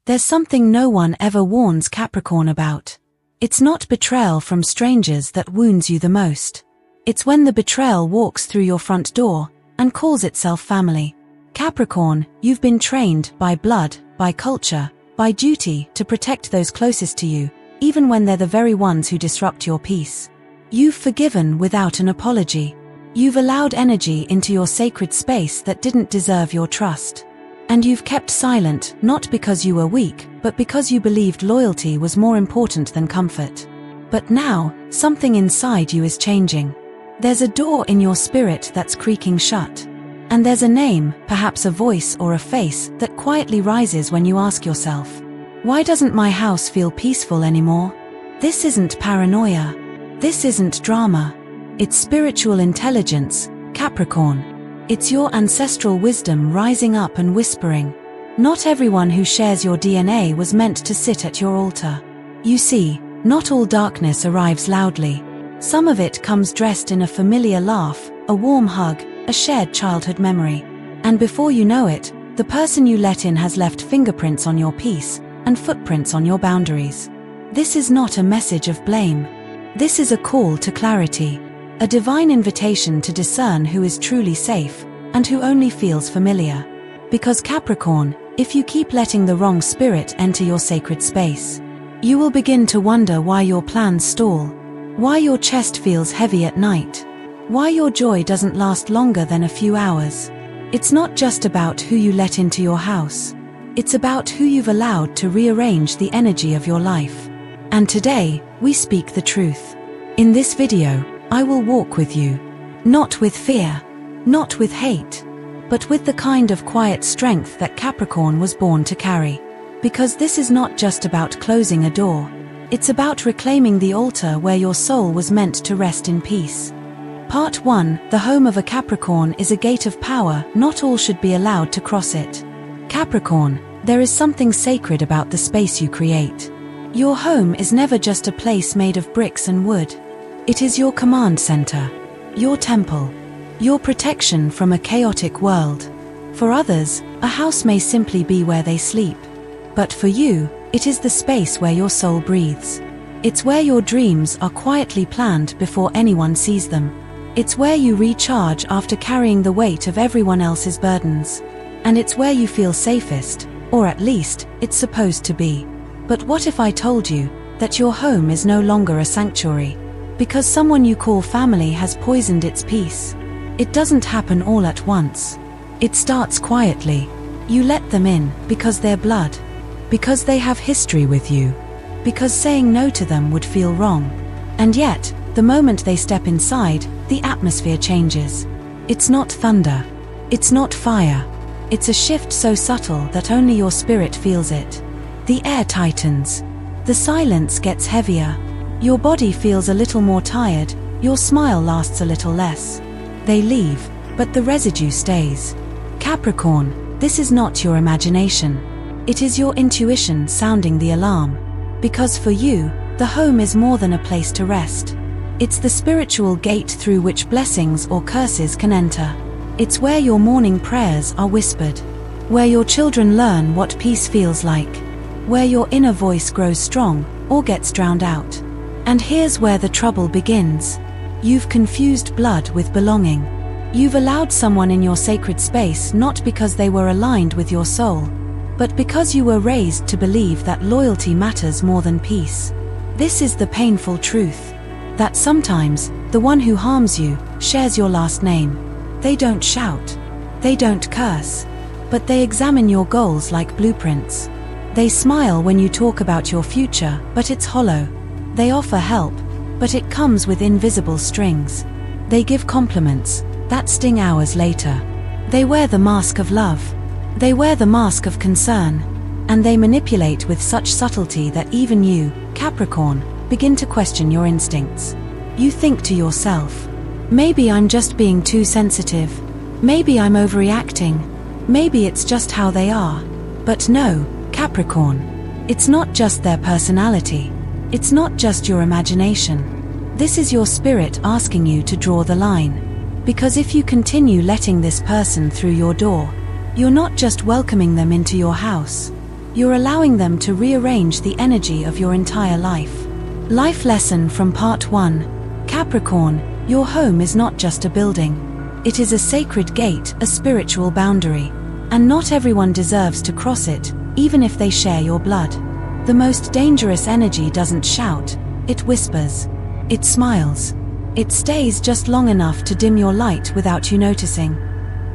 There's something no one ever warns Capricorn about. It's not betrayal from strangers that wounds you the most. It's when the betrayal walks through your front door and calls itself family. Capricorn, you've been trained by blood, by culture, by duty to protect those closest to you, even when they're the very ones who disrupt your peace. You've forgiven without an apology. You've allowed energy into your sacred space that didn't deserve your trust. And you've kept silent, not because you were weak, but because you believed loyalty was more important than comfort. But now, something inside you is changing. There's a door in your spirit that's creaking shut. And there's a name, perhaps a voice or a face, that quietly rises when you ask yourself, why doesn't my house feel peaceful anymore? This isn't paranoia. This isn't drama. It's spiritual intelligence, Capricorn. It's your ancestral wisdom rising up and whispering. Not everyone who shares your DNA was meant to sit at your altar. You see, not all darkness arrives loudly. Some of it comes dressed in a familiar laugh, a warm hug, a shared childhood memory. And before you know it, the person you let in has left fingerprints on your peace and footprints on your boundaries. This is not a message of blame. This is a call to clarity, a divine invitation to discern who is truly safe and who only feels familiar. Because Capricorn, if you keep letting the wrong spirit enter your sacred space, you will begin to wonder why your plans stall, why your chest feels heavy at night, why your joy doesn't last longer than a few hours. It's not just about who you let into your house. It's about who you've allowed to rearrange the energy of your life. And today, we speak the truth. In this video, I will walk with you. Not with fear, not with hate, but with the kind of quiet strength that Capricorn was born to carry. Because this is not just about closing a door. It's about reclaiming the altar where your soul was meant to rest in peace. Part 1, the home of a Capricorn is a gate of power. Not all should be allowed to cross it. Capricorn, there is something sacred about the space you create. Your home is never just a place made of bricks and wood. It is your command center, your temple, your protection from a chaotic world. For others, a house may simply be where they sleep. But for you, it is the space where your soul breathes. It's where your dreams are quietly planned before anyone sees them. It's where you recharge after carrying the weight of everyone else's burdens. And it's where you feel safest, or at least, it's supposed to be. But what if I told you that your home is no longer a sanctuary? Because someone you call family has poisoned its peace. It doesn't happen all at once. It starts quietly. You let them in because they're blood. Because they have history with you. Because saying no to them would feel wrong. And yet, the moment they step inside, the atmosphere changes. It's not thunder. It's not fire. It's a shift so subtle that only your spirit feels it. The air tightens. The silence gets heavier. Your body feels a little more tired. Your smile lasts a little less. They leave, but the residue stays. Capricorn, this is not your imagination. It is your intuition sounding the alarm. Because for you, the home is more than a place to rest. It's the spiritual gate through which blessings or curses can enter. It's where your morning prayers are whispered. Where your children learn what peace feels like. Where your inner voice grows strong, or gets drowned out. And here's where the trouble begins. You've confused blood with belonging. You've allowed someone in your sacred space not because they were aligned with your soul, but because you were raised to believe that loyalty matters more than peace. This is the painful truth. That sometimes, the one who harms you, shares your last name. They don't shout. They don't curse. But they examine your goals like blueprints. They smile when you talk about your future, but it's hollow. They offer help, but it comes with invisible strings. They give compliments that sting hours later. They wear the mask of love. They wear the mask of concern. And they manipulate with such subtlety that even you, Capricorn, begin to question your instincts. You think to yourself, maybe I'm just being too sensitive. Maybe I'm overreacting. Maybe it's just how they are. But no, Capricorn. It's not just their personality. It's not just your imagination. This is your spirit asking you to draw the line. Because if you continue letting this person through your door, you're not just welcoming them into your house. You're allowing them to rearrange the energy of your entire life. Life lesson from part 1. Capricorn, your home is not just a building. It is a sacred gate, a spiritual boundary. And not everyone deserves to cross it, even if they share your blood. The most dangerous energy doesn't shout, it whispers. It smiles. It stays just long enough to dim your light without you noticing.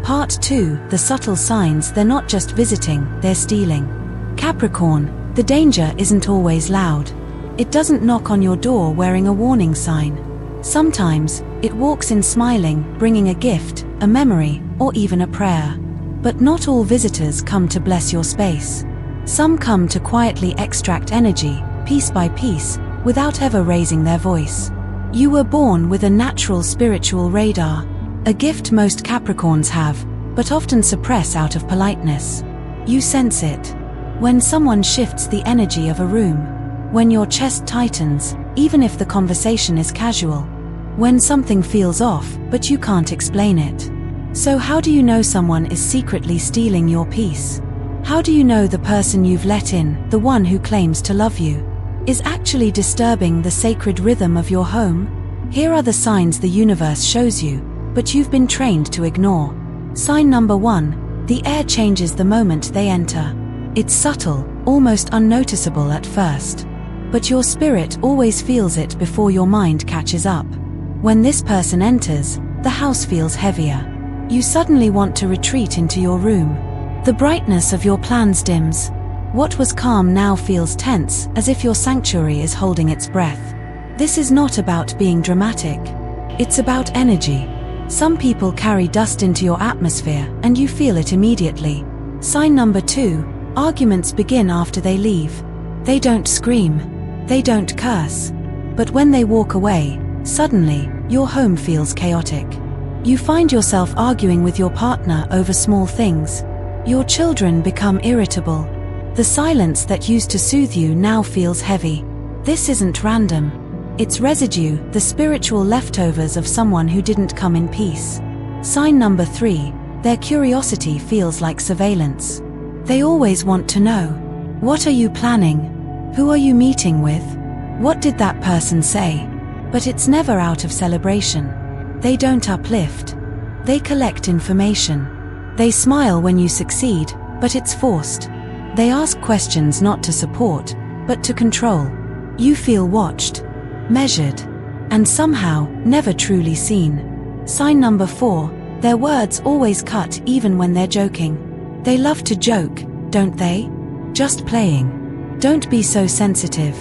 Part 2. The subtle signs. They're not just visiting, they're stealing. Capricorn, the danger isn't always loud. It doesn't knock on your door wearing a warning sign. Sometimes, it walks in smiling, bringing a gift, a memory, or even a prayer. But not all visitors come to bless your space. Some come to quietly extract energy, piece by piece, without ever raising their voice. You were born with a natural spiritual radar, a gift most Capricorns have, but often suppress out of politeness. You sense it. When someone shifts the energy of a room, when your chest tightens, even if the conversation is casual, when something feels off, but you can't explain it. So how do you know someone is secretly stealing your peace? How do you know the person you've let in, the one who claims to love you, is actually disturbing the sacred rhythm of your home? Here are the signs the universe shows you, but you've been trained to ignore. Sign number 1. The air changes the moment they enter. It's subtle, almost unnoticeable at first. But your spirit always feels it before your mind catches up. When this person enters, the house feels heavier. You suddenly want to retreat into your room. The brightness of your plans dims. What was calm now feels tense, as if your sanctuary is holding its breath. This is not about being dramatic. It's about energy. Some people carry dust into your atmosphere, and you feel it immediately. Sign number 2. Arguments begin after they leave. They don't scream. They don't curse. But when they walk away, suddenly, your home feels chaotic. You find yourself arguing with your partner over small things. Your children become irritable. The silence that used to soothe you now feels heavy. This isn't random. It's residue, the spiritual leftovers of someone who didn't come in peace. Sign number 3. Their curiosity feels like surveillance. They always want to know. What are you planning? Who are you meeting with? What did that person say? But it's never out of celebration. They don't uplift. They collect information. They smile when you succeed, but it's forced. They ask questions not to support, but to control. You feel watched, measured, and somehow never truly seen. Sign number 4. Their words always cut even when they're joking. They love to joke, don't they? Just playing. Don't be so sensitive.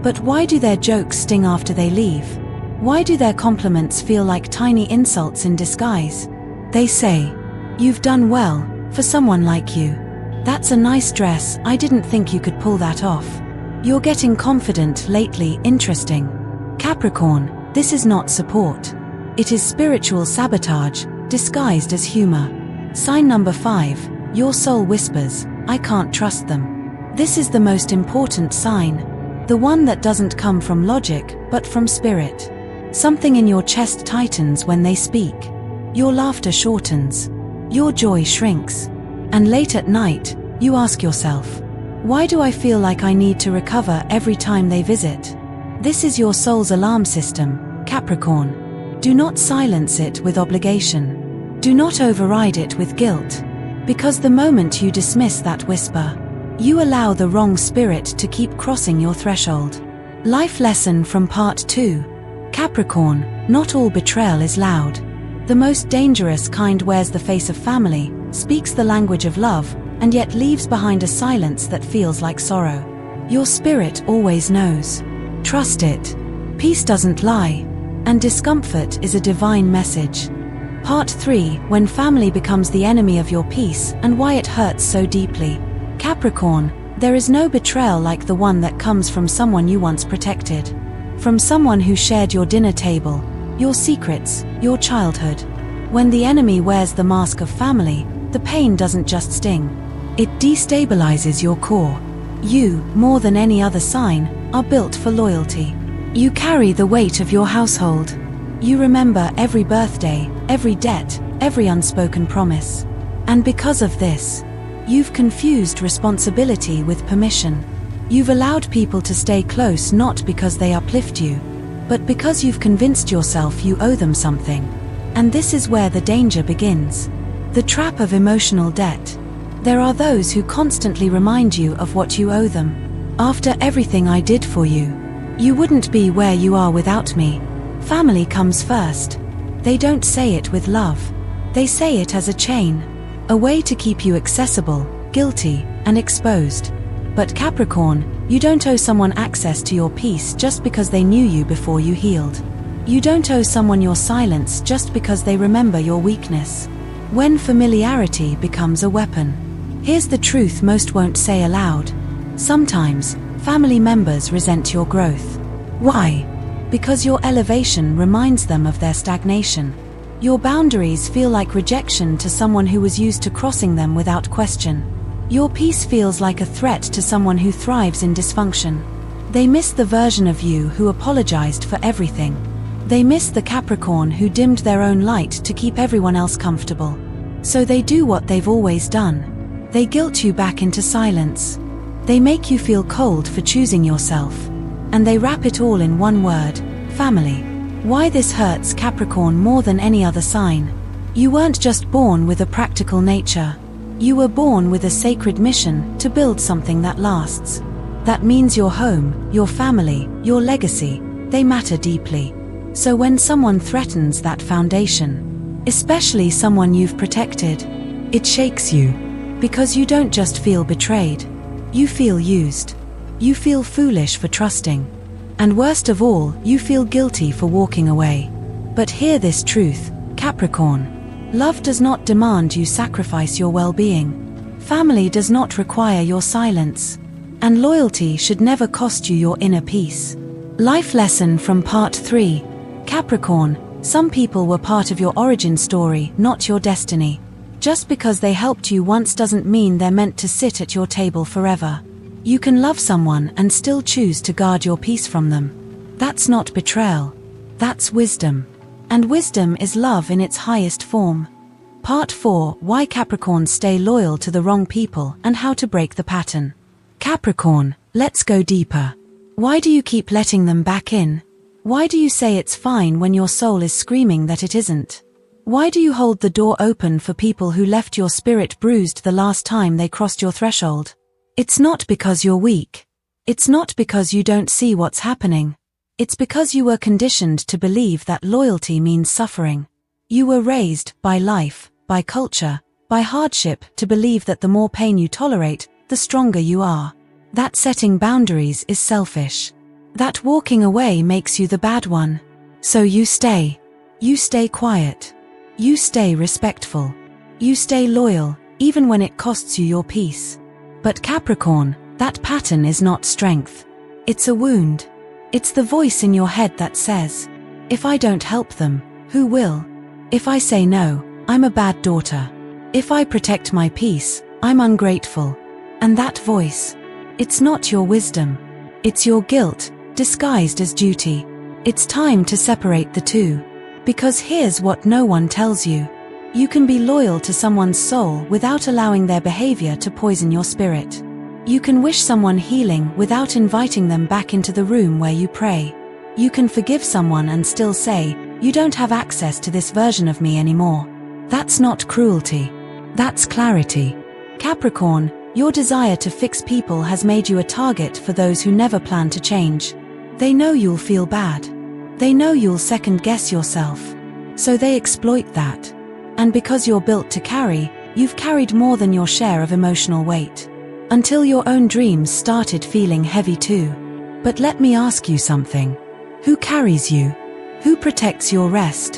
But why do their jokes sting after they leave? Why do their compliments feel like tiny insults in disguise? They say, "You've done well, for someone like you. That's a nice dress, I didn't think you could pull that off. You're getting confident lately, interesting." Capricorn, this is not support. It is spiritual sabotage, disguised as humor. Sign number 5. Your soul whispers, "I can't trust them." This is the most important sign. The one that doesn't come from logic, but from spirit. Something in your chest tightens when they speak. Your laughter shortens. Your joy shrinks. And late at night, you ask yourself, why do I feel like I need to recover every time they visit? This is your soul's alarm system, Capricorn. Do not silence it with obligation. Do not override it with guilt. Because the moment you dismiss that whisper, you allow the wrong spirit to keep crossing your threshold. Life lesson from part 2. Capricorn, not all betrayal is loud. The most dangerous kind wears the face of family, speaks the language of love, and yet leaves behind a silence that feels like sorrow. Your spirit always knows. Trust it. Peace doesn't lie, and discomfort is a divine message. Part 3. When family becomes the enemy of your peace, and why it hurts so deeply. Capricorn, there is no betrayal like the one that comes from someone you once protected. From someone who shared your dinner table, your secrets, your childhood. When the enemy wears the mask of family, the pain doesn't just sting. It destabilizes your core. You, more than any other sign, are built for loyalty. You carry the weight of your household. You remember every birthday, every debt, every unspoken promise. And because of this, You've confused responsibility with permission. You've allowed people to stay close not because they uplift you, but because you've convinced yourself you owe them something. And this is where the danger begins. The trap of emotional debt. There are those who constantly remind you of what you owe them. After everything I did for you, you wouldn't be where you are without me. Family comes first. They don't say it with love. They say it as a chain, a way to keep you accessible, guilty, and exposed. But Capricorn, you don't owe someone access to your peace just because they knew you before you healed. You don't owe someone your silence just because they remember your weakness. When familiarity becomes a weapon. Here's the truth most won't say aloud. Sometimes, family members resent your growth. Why? Because your elevation reminds them of their stagnation. Your boundaries feel like rejection to someone who was used to crossing them without question. Your peace feels like a threat to someone who thrives in dysfunction. They miss the version of you who apologized for everything. They miss the Capricorn who dimmed their own light to keep everyone else comfortable. So they do what they've always done. They guilt you back into silence. They make you feel cold for choosing yourself. And they wrap it all in one word: family. Why this hurts Capricorn more than any other sign. You weren't just born with a practical nature. You were born with a sacred mission to build something that lasts. That means your home, your family, your legacy, they matter deeply. So when someone threatens that foundation, especially someone you've protected, it shakes you. Because you don't just feel betrayed. You feel used. You feel foolish for trusting. And worst of all, you feel guilty for walking away. But hear this truth, Capricorn. Love does not demand you sacrifice your well-being. Family does not require your silence. And loyalty should never cost you your inner peace. Life lesson from part 3. Capricorn, some people were part of your origin story, not your destiny. Just because they helped you once doesn't mean they're meant to sit at your table forever. You can love someone and still choose to guard your peace from them. That's not betrayal. That's wisdom. And wisdom is love in its highest form. Part 4: Why Capricorns stay loyal to the wrong people and how to break the pattern. Capricorn, let's go deeper. Why do you keep letting them back in? Why do you say it's fine when your soul is screaming that it isn't? Why do you hold the door open for people who left your spirit bruised the last time they crossed your threshold? It's not because you're weak. It's not because you don't see what's happening. It's because you were conditioned to believe that loyalty means suffering. You were raised, by life, by culture, by hardship, to believe that the more pain you tolerate, the stronger you are. That setting boundaries is selfish. That walking away makes you the bad one. So you stay. You stay quiet. You stay respectful. You stay loyal, even when it costs you your peace. But Capricorn, that pattern is not strength. It's a wound. It's the voice in your head that says, if I don't help them, who will? If I say no, I'm a bad daughter. If I protect my peace, I'm ungrateful. And that voice, it's not your wisdom. It's your guilt, disguised as duty. It's time to separate the two. Because here's what no one tells you. You can be loyal to someone's soul without allowing their behavior to poison your spirit. You can wish someone healing without inviting them back into the room where you pray. You can forgive someone and still say, you don't have access to this version of me anymore. That's not cruelty. That's clarity. Capricorn, your desire to fix people has made you a target for those who never plan to change. They know you'll feel bad. They know you'll second-guess yourself. So they exploit that. And because you're built to carry, you've carried more than your share of emotional weight. Until your own dreams started feeling heavy too. But let me ask you something. Who carries you? Who protects your rest?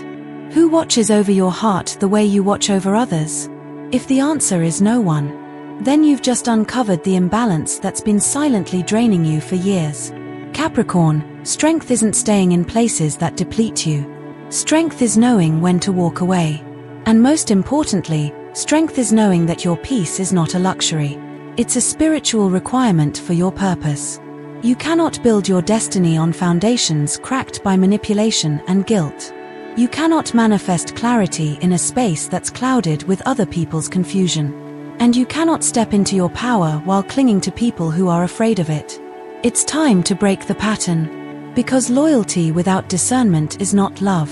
Who watches over your heart the way you watch over others? If the answer is no one, then you've just uncovered the imbalance that's been silently draining you for years. Capricorn, strength isn't staying in places that deplete you. Strength is knowing when to walk away. And most importantly, strength is knowing that your peace is not a luxury. It's a spiritual requirement for your purpose. You cannot build your destiny on foundations cracked by manipulation and guilt. You cannot manifest clarity in a space that's clouded with other people's confusion. And you cannot step into your power while clinging to people who are afraid of it. It's time to break the pattern. Because loyalty without discernment is not love.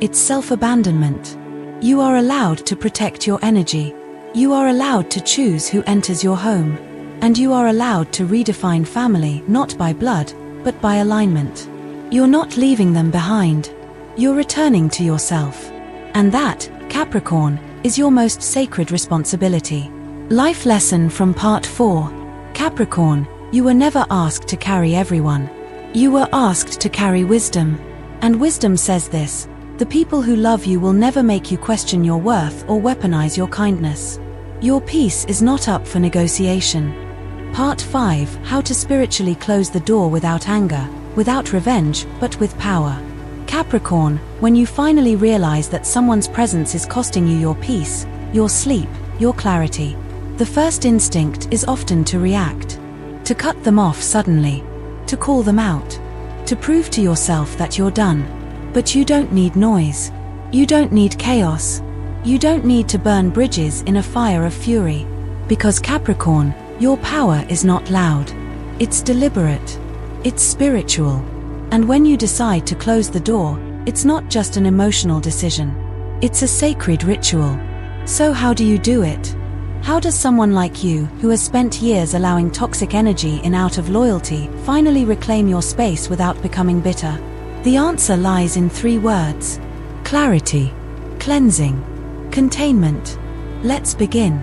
It's self-abandonment. You are allowed to protect your energy. You are allowed to choose who enters your home. And you are allowed to redefine family not by blood, but by alignment. You're not leaving them behind. You're returning to yourself. And that, Capricorn, is your most sacred responsibility. Life lesson from part 4. Capricorn, you were never asked to carry everyone. You were asked to carry wisdom. And wisdom says this: the people who love you will never make you question your worth or weaponize your kindness. Your peace is not up for negotiation. Part 5. How to spiritually close the door without anger, without revenge, but with power. Capricorn, when you finally realize that someone's presence is costing you your peace, your sleep, your clarity, the first instinct is often to react. To cut them off suddenly. To call them out. To prove to yourself that you're done. But you don't need noise. You don't need chaos. You don't need to burn bridges in a fire of fury. Because Capricorn, your power is not loud. It's deliberate. It's spiritual. And when you decide to close the door, it's not just an emotional decision. It's a sacred ritual. So how do you do it? How does someone like you, who has spent years allowing toxic energy in out of loyalty, finally reclaim your space without becoming bitter? The answer lies in 3 words: clarity, cleansing, containment. Let's begin.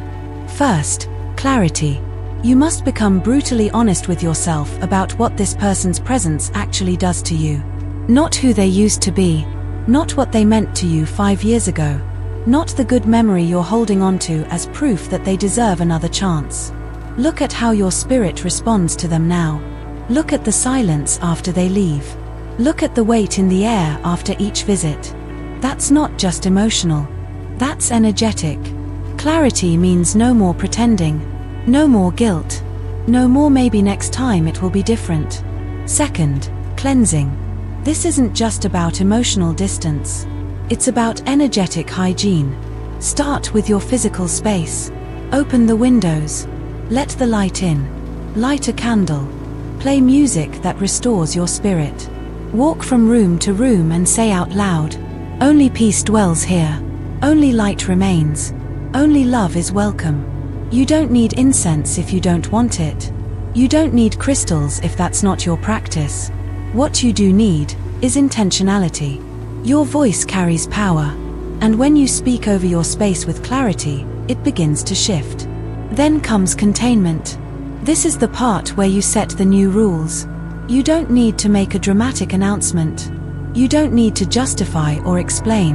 First, clarity. You must become brutally honest with yourself about what this person's presence actually does to you. Not who they used to be. Not what they meant to you 5 years ago. Not the good memory you're holding onto as proof that they deserve another chance. Look at how your spirit responds to them now. Look at the silence after they leave. Look at the weight in the air after each visit. That's not just emotional. That's energetic. Clarity means no more pretending. No more guilt. No more maybe next time it will be different. Second, cleansing. This isn't just about emotional distance. It's about energetic hygiene. Start with your physical space. Open the windows. Let the light in. Light a candle. Play music that restores your spirit. Walk from room to room and say out loud, "Only peace dwells here. Only light remains. Only love is welcome." You don't need incense if you don't want it. You don't need crystals if that's not your practice. What you do need is intentionality. Your voice carries power. And when you speak over your space with clarity, it begins to shift. Then comes containment. This is the part where you set the new rules. You don't need to make a dramatic announcement. You don't need to justify or explain.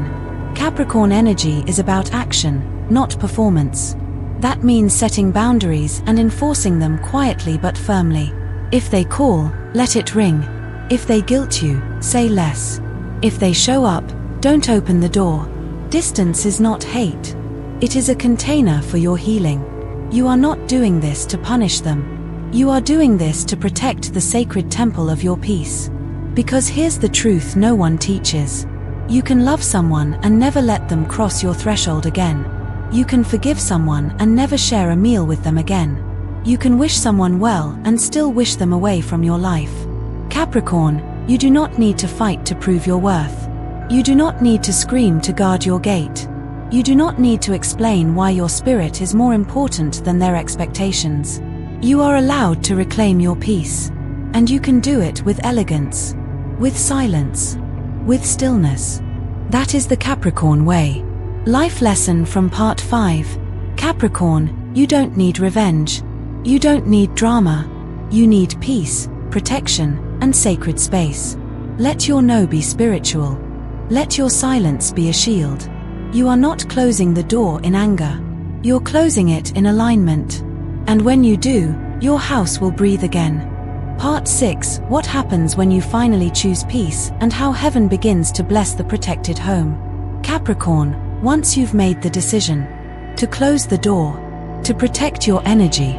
Capricorn energy is about action, not performance. That means setting boundaries and enforcing them quietly but firmly. If they call, let it ring. If they guilt you, say less. If they show up, don't open the door. Distance is not hate. It is a container for your healing. You are not doing this to punish them. You are doing this to protect the sacred temple of your peace. Because here's the truth no one teaches. You can love someone and never let them cross your threshold again. You can forgive someone and never share a meal with them again. You can wish someone well and still wish them away from your life. Capricorn, you do not need to fight to prove your worth. You do not need to scream to guard your gate. You do not need to explain why your spirit is more important than their expectations. You are allowed to reclaim your peace. And you can do it with elegance, with silence, with stillness. That is the Capricorn way. Life lesson from part 5. Capricorn, you don't need revenge. You don't need drama. You need peace, protection, and sacred space. Let your no be spiritual. Let your silence be a shield. You are not closing the door in anger. You're closing it in alignment. And when you do, your house will breathe again. Part 6. What happens when you finally choose peace and how heaven begins to bless the protected home. Capricorn, once you've made the decision to close the door, to protect your energy,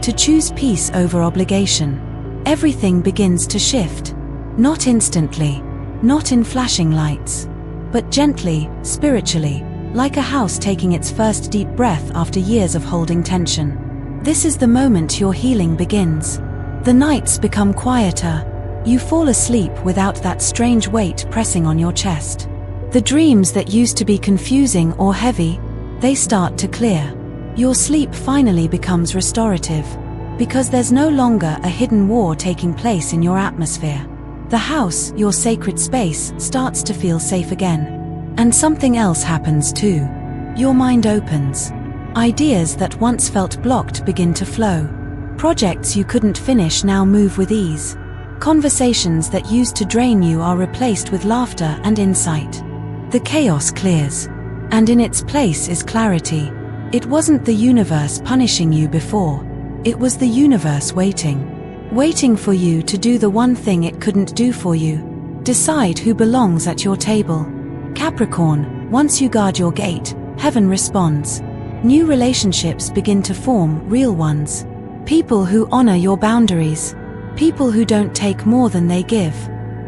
to choose peace over obligation, everything begins to shift. Not instantly, not in flashing lights, but gently, spiritually. like a house taking its first deep breath after years of holding tension. This is the moment your healing begins. The nights become quieter. You fall asleep without that strange weight pressing on your chest. The dreams that used to be confusing or heavy, they start to clear. Your sleep finally becomes restorative, because there's no longer a hidden war taking place in your atmosphere. The house, your sacred space, starts to feel safe again. And something else happens too. Your mind opens. Ideas that once felt blocked begin to flow. Projects you couldn't finish now move with ease. Conversations that used to drain you are replaced with laughter and insight. The chaos clears, and in its place is clarity. It wasn't the universe punishing you before. It was the universe waiting for you to do the one thing it couldn't do for you. Decide who belongs at your table. Capricorn, once you guard your gate, heaven responds. New relationships begin to form, real ones. People who honor your boundaries. People who don't take more than they give.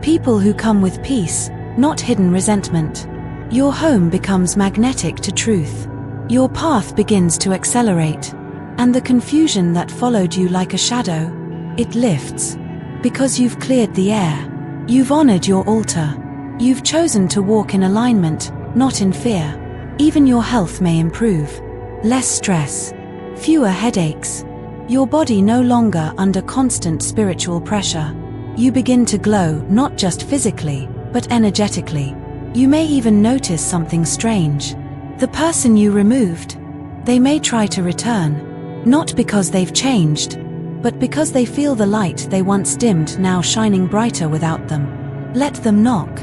People who come with peace, not hidden resentment. Your home becomes magnetic to truth. Your path begins to accelerate. And the confusion that followed you like a shadow, it lifts. Because you've cleared the air. You've honored your altar. You've chosen to walk in alignment, not in fear. Even your health may improve. Less stress. Fewer headaches. Your body no longer under constant spiritual pressure. You begin to glow not just physically, but energetically. You may even notice something strange. The person you removed, they may try to return. Not because they've changed, but because they feel the light they once dimmed now shining brighter without them. Let them knock.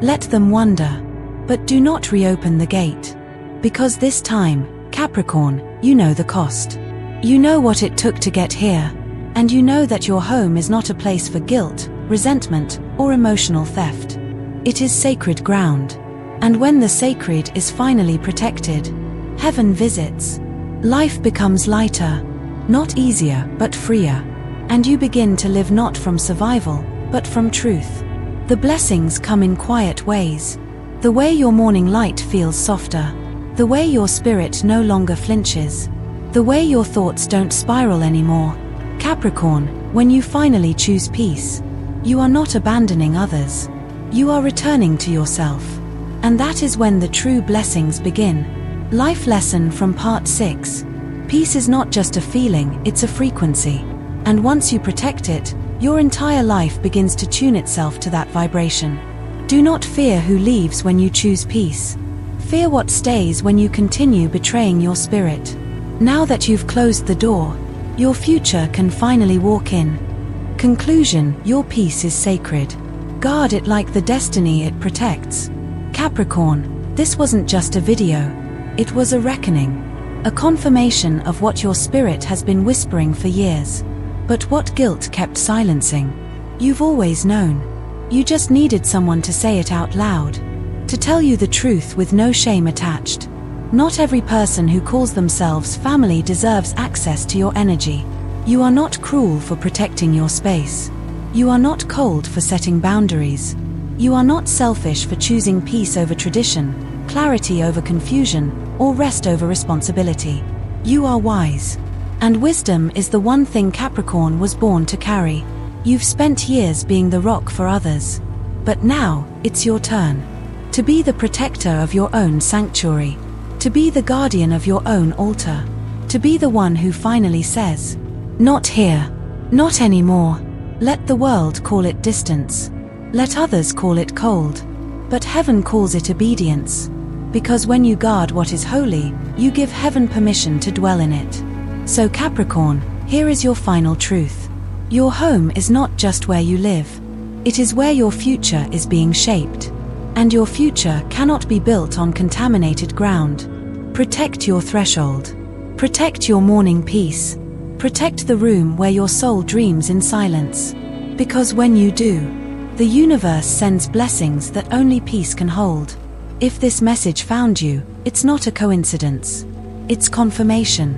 Let them wonder. But do not reopen the gate. Because this time, Capricorn, you know the cost. You know what it took to get here. And you know that your home is not a place for guilt, resentment, or emotional theft. It is sacred ground. And when the sacred is finally protected, heaven visits. Life becomes lighter, not easier, but freer. And you begin to live not from survival, but from truth. The blessings come in quiet ways. The way your morning light feels softer. The way your spirit no longer flinches. The way your thoughts don't spiral anymore. Capricorn, when you finally choose peace, you are not abandoning others. You are returning to yourself. And that is when the true blessings begin. Life lesson from part 6. Peace is not just a feeling, it's a frequency. And once you protect it, your entire life begins to tune itself to that vibration. Do not fear who leaves when you choose peace. Fear what stays when you continue betraying your spirit. Now that you've closed the door, your future can finally walk in. Conclusion, your peace is sacred. Guard it like the destiny it protects. Capricorn, this wasn't just a video. It was a reckoning. A confirmation of what your spirit has been whispering for years. But what guilt kept silencing. You've always known. You just needed someone to say it out loud. To tell you the truth with no shame attached. Not every person who calls themselves family deserves access to your energy. You are not cruel for protecting your space. You are not cold for setting boundaries. You are not selfish for choosing peace over tradition, clarity over confusion, or rest over responsibility. You are wise. And wisdom is the one thing Capricorn was born to carry. You've spent years being the rock for others. But now, it's your turn. To be the protector of your own sanctuary. To be the guardian of your own altar. To be the one who finally says, "Not here. Not anymore." Let the world call it distance. Let others call it cold. But heaven calls it obedience. Because when you guard what is holy, you give heaven permission to dwell in it. So Capricorn, here is your final truth. Your home is not just where you live. It is where your future is being shaped. And your future cannot be built on contaminated ground. Protect your threshold. Protect your morning peace. Protect the room where your soul dreams in silence. Because when you do, the universe sends blessings that only peace can hold. If this message found you, it's not a coincidence. It's confirmation.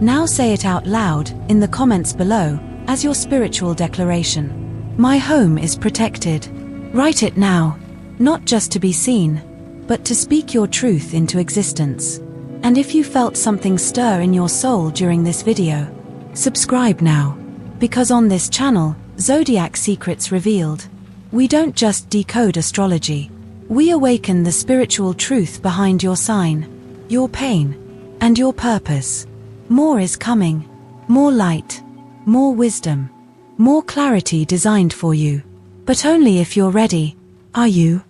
Now say it out loud, in the comments below, as your spiritual declaration. My home is protected. Write it now. Not just to be seen, but to speak your truth into existence. And if you felt something stir in your soul during this video, subscribe now. Because on this channel, Zodiac Secrets Revealed, we don't just decode astrology. We awaken the spiritual truth behind your sign, your pain, and your purpose. More is coming. More light, more wisdom, more clarity designed for you. But only if you're ready. Are you?